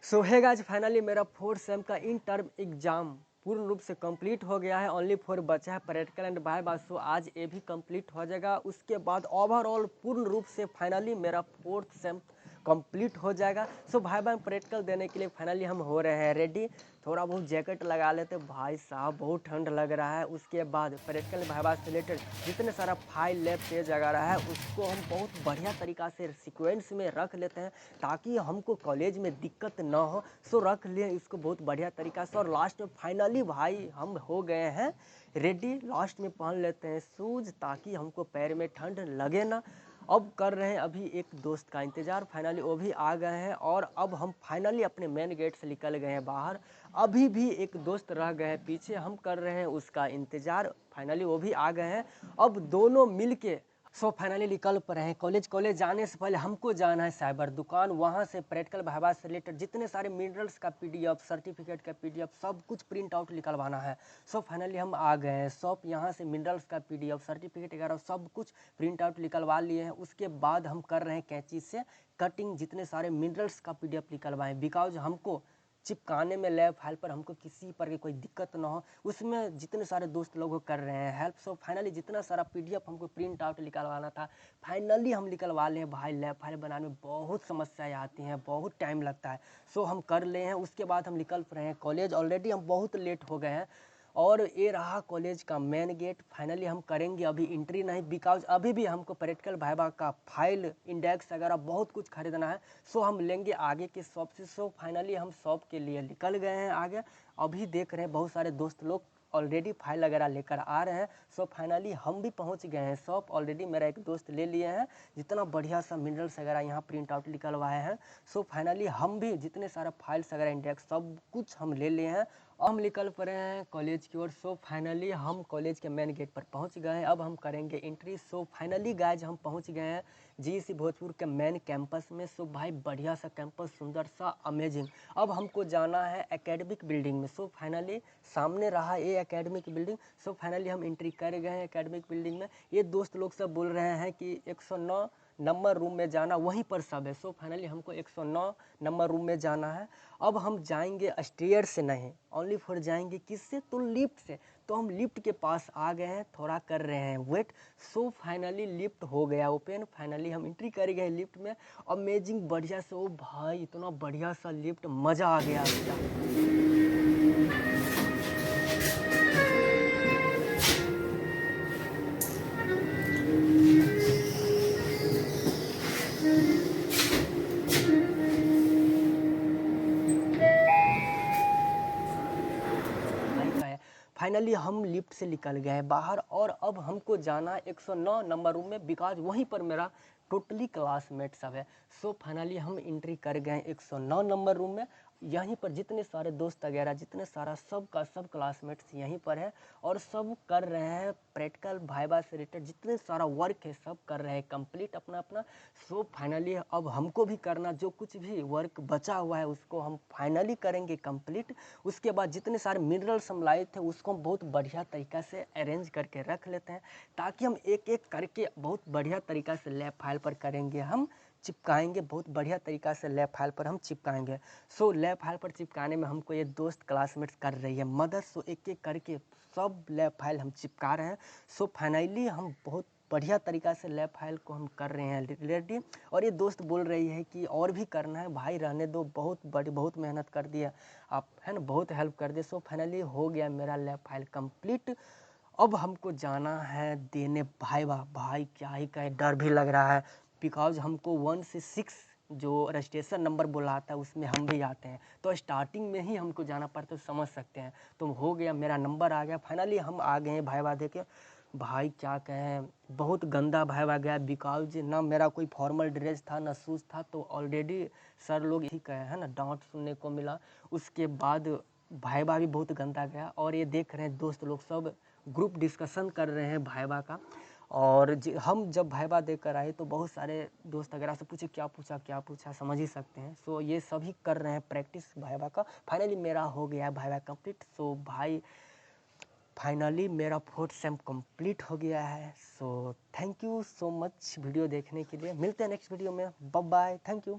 सो है guys, finally मेरा fourth same का इन टर्म एग्जाम पूर्ण रूप से कंप्लीट हो गया है। ओनली 4 बचा है, प्रैक्टिकल एंड वाइवा। सो आज ये भी कंप्लीट हो जाएगा। उसके बाद ओवरऑल पूर्ण रूप से फाइनली मेरा फोर्थ सेम कंप्लीट हो जाएगा। सो वाइवा में प्रैक्टिकल देने के लिए फाइनली हम हो रहे हैं रेडी। थोड़ा बहुत जैकेट लगा लेते भाई साहब, बहुत ठंड लग रहा है। उसके बाद प्रैक्टिकल वाइवा से रिलेटेड जितने सारा फाइल लैब पेज वगैरह है उसको हम बहुत बढ़िया तरीक़ा से सीक्वेंस में रख लेते हैं ताकि हमको कॉलेज में दिक्कत ना हो। सो रख लिए इसको बहुत बढ़िया तरीक़ा से। और लास्ट में फाइनली भाई हम हो गए हैं रेडी। लास्ट में पहन लेते हैं शूज़ ताकि हमको पैर में ठंड लगे ना। अब कर रहे हैं अभी एक दोस्त का इंतज़ार, फाइनली वो भी आ गए हैं। और अब हम फाइनली अपने मेन गेट से निकल गए हैं बाहर। अभी भी एक दोस्त रह गए हैं पीछे, हम कर रहे हैं उसका इंतज़ार। फाइनली वो भी आ गए हैं। अब दोनों मिल के फाइनली निकल पड़े हैं कॉलेज जाने से पहले हमको जाना है साइबर दुकान। वहाँ से प्रैक्टिकल वाइवा से रिलेटेड जितने सारे मिनरल्स का PDF, सर्टिफिकेट का PDF सब कुछ प्रिंट आउट निकलवाना है। फाइनली हम आ गए हैं शॉप। यहाँ से मिनरल्स का PDF, सर्टिफिकेट वगैरह सब कुछ प्रिंट आउट निकलवा लिए हैं। उसके बाद हम कर रहे हैं कैंची से कटिंग, जितने सारे मिनरल्स का PDF निकलवाएं। बिकॉज हमको चिपकाने में लैब फाइल पर हमको किसी पर कोई दिक्कत ना हो। उसमें जितने सारे दोस्त लोग कर रहे हैं हेल्प। फाइनली जितना सारा PDF हमको प्रिंट आउट निकलवाना था फाइनली हम निकलवा लें भाई। लैब फाइल बनाने में बहुत समस्याएं आती हैं, बहुत टाइम लगता है। हम कर ले हैं। उसके बाद हम निकल रहे हैं कॉलेज। ऑलरेडी हम बहुत लेट हो गए हैं। और ये रहा कॉलेज का मेन गेट। फाइनली हम करेंगे अभी एंट्री नहीं, बिकॉज अभी भी हमको प्रैक्टिकल वाइवा का फाइल, इंडेक्स वगैरह बहुत कुछ खरीदना है। हम लेंगे आगे के शॉप से। फाइनली हम शॉप के लिए निकल गए हैं आगे। अभी देख रहे हैं बहुत सारे दोस्त लोग ऑलरेडी फाइल वगैरह लेकर आ रहे हैं। फाइनली हम भी पहुंच गए हैं शॉप। ऑलरेडी मेरा एक दोस्त ले लिए हैं जितना बढ़िया सा मिनरल्स वगैरह यहाँ प्रिंट आउट निकलवाए हैं। फाइनली हम भी जितने सारा फाइल्स वगैरह इंडेक्स सब कुछ हम ले लिए हैं। हम निकल पड़े हैं कॉलेज की ओर। फाइनली हम कॉलेज के मेन गेट पर पहुंच गए हैं। अब हम करेंगे एंट्री। फाइनली गाइज हम पहुंच गए हैं GEC भोजपुर के मेन कैंपस में। भाई बढ़िया सा कैंपस, सुंदर सा, अमेजिंग। अब हमको जाना है एकेडमिक बिल्डिंग में। फाइनली सामने रहा ये एकेडमिक बिल्डिंग। फाइनली हम एंट्री कर गए हैं एकेडमिक बिल्डिंग में। ये दोस्त लोग सब बोल रहे हैं कि 109 नंबर रूम में जाना, वहीं पर सब है। फाइनली हमको 109 नंबर रूम में जाना है। अब हम जाएंगे स्टेयर से नहीं, ओनली फॉर जाएंगे किससे, तो लिफ्ट से। हम लिफ्ट के पास आ गए हैं, थोड़ा कर रहे हैं वेट। फाइनली लिफ्ट हो गया ओपन। फाइनली हम एंट्री कर गए लिफ्ट में। अमेजिंग बढ़िया से। ओ भाई इतना बढ़िया सा लिफ्ट, मज़ा आ गया भैया। फाइनली हम लिफ्ट से निकल गए बाहर। और अब हमको जाना 109 नंबर रूम में, बिकॉज वहीं पर मेरा टोटली क्लासमेट सब है। फाइनली हम एंट्री कर गए 109 नंबर रूम में। यहीं पर जितने सारे दोस्त वगैरह, जितने सारा सब का सब क्लासमेट्स यहीं पर है। और सब कर रहे हैं प्रैक्टिकल वाइवा से रिलेटेड जितने सारा वर्क है सब कर रहे हैं कंप्लीट अपना अपना। फाइनली अब हमको भी करना, जो कुछ भी वर्क बचा हुआ है उसको हम फाइनली करेंगे कंप्लीट। उसके बाद जितने सारे मिनरल्स हम लाए थे उसको हम बहुत बढ़िया तरीक़ा से अरेंज करके रख लेते हैं ताकि हम एक एक करके बहुत बढ़िया तरीक़ा से लैब फाइल पर करेंगे, हम चिपकाएंगे। बहुत बढ़िया तरीक़ा से लैब फाइल पर हम चिपकाएंगे। लैब फाइल पर चिपकाने में हमको ये दोस्त क्लासमेट्स कर रही है मदद। एक एक करके सब लैब फाइल हम चिपका रहे हैं। फाइनली हम बहुत बढ़िया तरीक़ा से लैब फाइल को हम कर रहे हैं रेडी। और ये दोस्त बोल रही है कि और भी करना है भाई, रहने दो, बहुत मेहनत कर दिया आप, है ना, बहुत हेल्प कर दे। फाइनली हो गया मेरा लैब फाइल कंप्लीट। अब हमको जाना है देने वाइवा। भाई क्या ही कहे, डर भी लग रहा है बिकॉज हमको 1 से 6 जो रजिस्ट्रेशन नंबर बुलाता है उसमें हम भी आते हैं। तो स्टार्टिंग में ही हमको जाना पड़ता है, तो समझ सकते हैं। तो हो गया, मेरा नंबर आ गया। फाइनली हम आ गए हैं वाइवा दे के। भाई क्या कहें, बहुत गंदा वाइवा गया बिकॉज ना मेरा कोई फॉर्मल ड्रेस था ना शूज़ था। तो ऑलरेडी सर लोग ही कहे हैं ना, डांट सुनने को मिला। उसके बाद वाइवा भी बहुत गंदा गया। और ये देख रहे हैं दोस्त लोग सब ग्रुप डिस्कशन कर रहे हैं वाइवा का। और हम जब वाइवा देकर आए तो बहुत सारे दोस्त वगैरह से पूछे क्या पूछा, समझ ही सकते हैं। ये सभी कर रहे हैं प्रैक्टिस वाइवा का। फाइनली मेरा हो गया वाइवा कंप्लीट। भाई फाइनली मेरा फोर्थ सेम कंप्लीट हो गया है। Thank you so much video देखने के लिए। मिलते हैं नेक्स्ट वीडियो में। Bye bye, thank you.